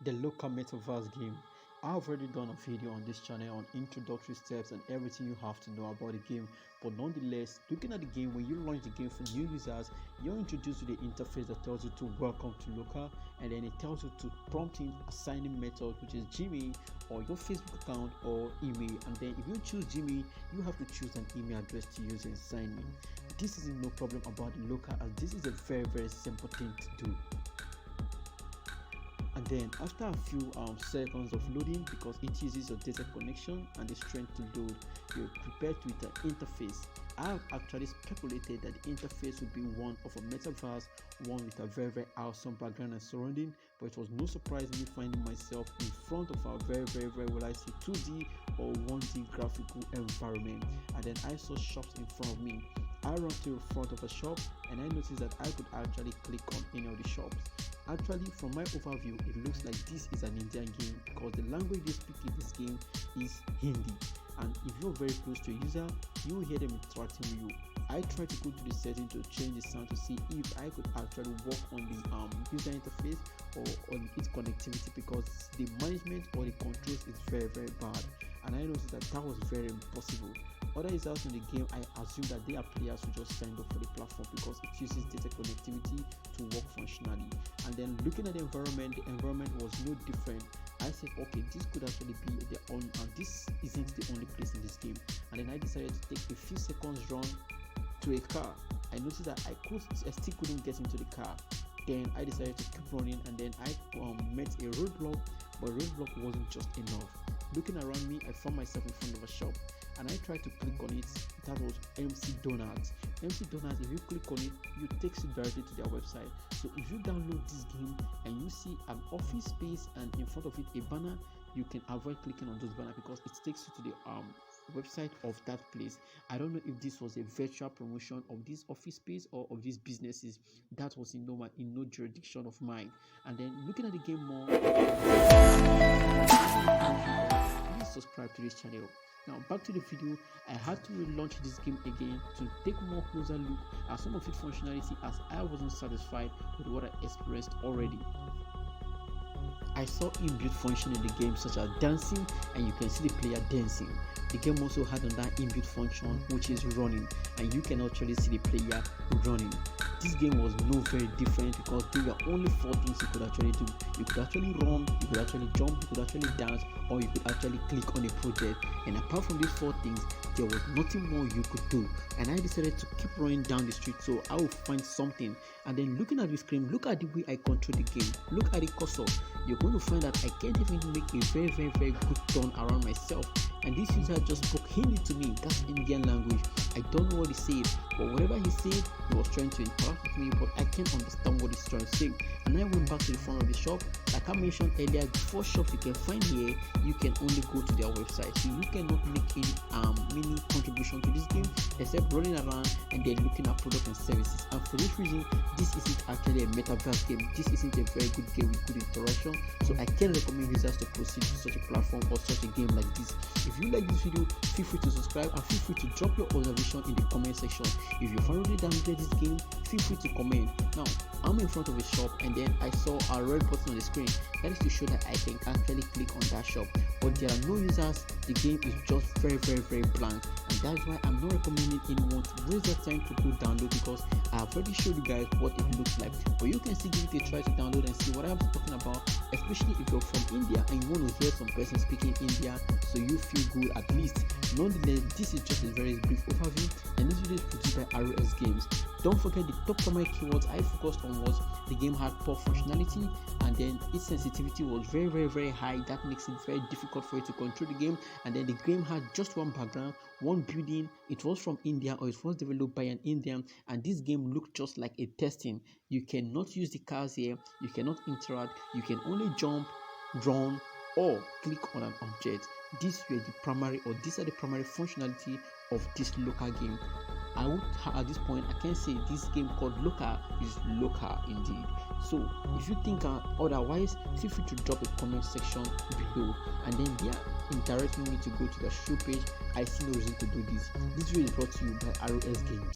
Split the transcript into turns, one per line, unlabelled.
the Loka Metaverse game. I've already done a video on this channel on introductory steps and everything you have to know about the game, but nonetheless, looking at the game, when you launch the game for new users, you're introduced to the interface that tells you to welcome to Loka, and then it tells you to prompt in a sign-in method, which is Gmail or your Facebook account or email. And then if you choose Gmail, you have to choose an email address to use and sign in. This is no problem about the Loka, as this is a very simple thing to do. And then after a few seconds of loading, because it uses your data connection and the strength to load, you're prepared with the interface. I've actually speculated that the interface would be one of a metaverse, one with a very awesome background and surrounding, but it was no surprise me finding myself in front of a very well, I see 2D or 1D graphical environment. And then I saw shops in front of me. I ran to the front of a shop and I noticed that I could actually click on any of the shops. Actually, from my overview, it looks like this is an Indian game because the language they speak in this game is Hindi. And if you're very close to a user, you will hear them interacting with you. I tried to go to the setting to change the sound to see if I could actually work on the user interface or on its connectivity, because the management or the controls is very bad. And I noticed that was very impossible. Other users in the game, I assume that they are players who just signed up for the platform because it uses data connectivity to work functionally. And then looking at the environment was no different. I said, okay, this could actually be the only, and this isn't the only place in this game. And then I decided to take a few seconds run to a car. I noticed that I still couldn't get into the car. Then I decided to keep running, and then I met a roadblock, but roadblock wasn't just enough. Looking around me, I found myself in front of a shop, and I tried to click on it. That was MC Donuts. MC Donuts, if you click on it, it takes you directly to their website. So if you download this game and you see an office space and in front of it a banner, you can avoid clicking on those banners because it takes you to the website of that place. I don't know if this was a virtual promotion of this office space or of these businesses. That was in no jurisdiction of mine. And then looking at the game more, please subscribe to this channel. Now back to the video. I had to relaunch this game again to take more closer look at some of its functionality, as I wasn't satisfied with what I experienced already. I saw inbuilt function in the game such as dancing, and you can see the player dancing. The game also had another inbuilt function which is running, and you can actually see the player running. This game was no very different because there were only 4 things you could actually do. You could actually run, you could actually jump, you could actually dance, or you could actually click on a project. And apart from these 4 things, there was nothing more you could do. And I decided to keep running down the street so I will find something. And then looking at the screen, look at the way I control the game. Look at the cursor. You're going to find that I can't even make a very good turn around myself. And this user just spoke Hindi to me. That's Indian language. I don't know what he said, but whatever he said, he was trying to interact with me, but I can't understand what he's trying to say. And I went back to the front of the shop. Like I mentioned earlier, the 4 shops you can find here, you can only go to their website. So you cannot make any mini contribution to this game except running around and then looking at products and services. And for this reason, this isn't actually a metaverse game. This isn't a very good game with good interaction. So I can recommend users to proceed to such a platform or such a game like this. If you like this video, feel free to subscribe and feel free to drop your observation in the comment section. If you've already downloaded this game, feel free to comment. Now I'm in front of a shop and then I saw a red button on the screen. That is to show that I can actually click on that shop, but there are no users. The game is just very blank, and that's why I'm not recommending anyone to waste their time to go download, because I've already showed you guys what it looks like. But you can still give it a try to download and see what I'm talking about, especially if you're from India and you want to hear some person speaking India so you feel good at least. Nonetheless, this is just a very brief overview, and this video is produced by ROS Games. Don't forget the top primary keywords I focused on was the game had poor functionality, and then its sensitivity was very high. That makes it very difficult for you to control the game. And then the game had just one background, one building. It was from India, or it was developed by an Indian, and this game looked just like a testing. You cannot use the cars here, you cannot interact, you can only jump, run, or click on an object. These are the primary functionality of this local game. At this point, I can say this game called Loka is Loka indeed. So if you think otherwise, feel free to drop a comment section below, and then they are indirecting me to go to the show page. I see no reason to do this. This video is brought to you by ROS Games.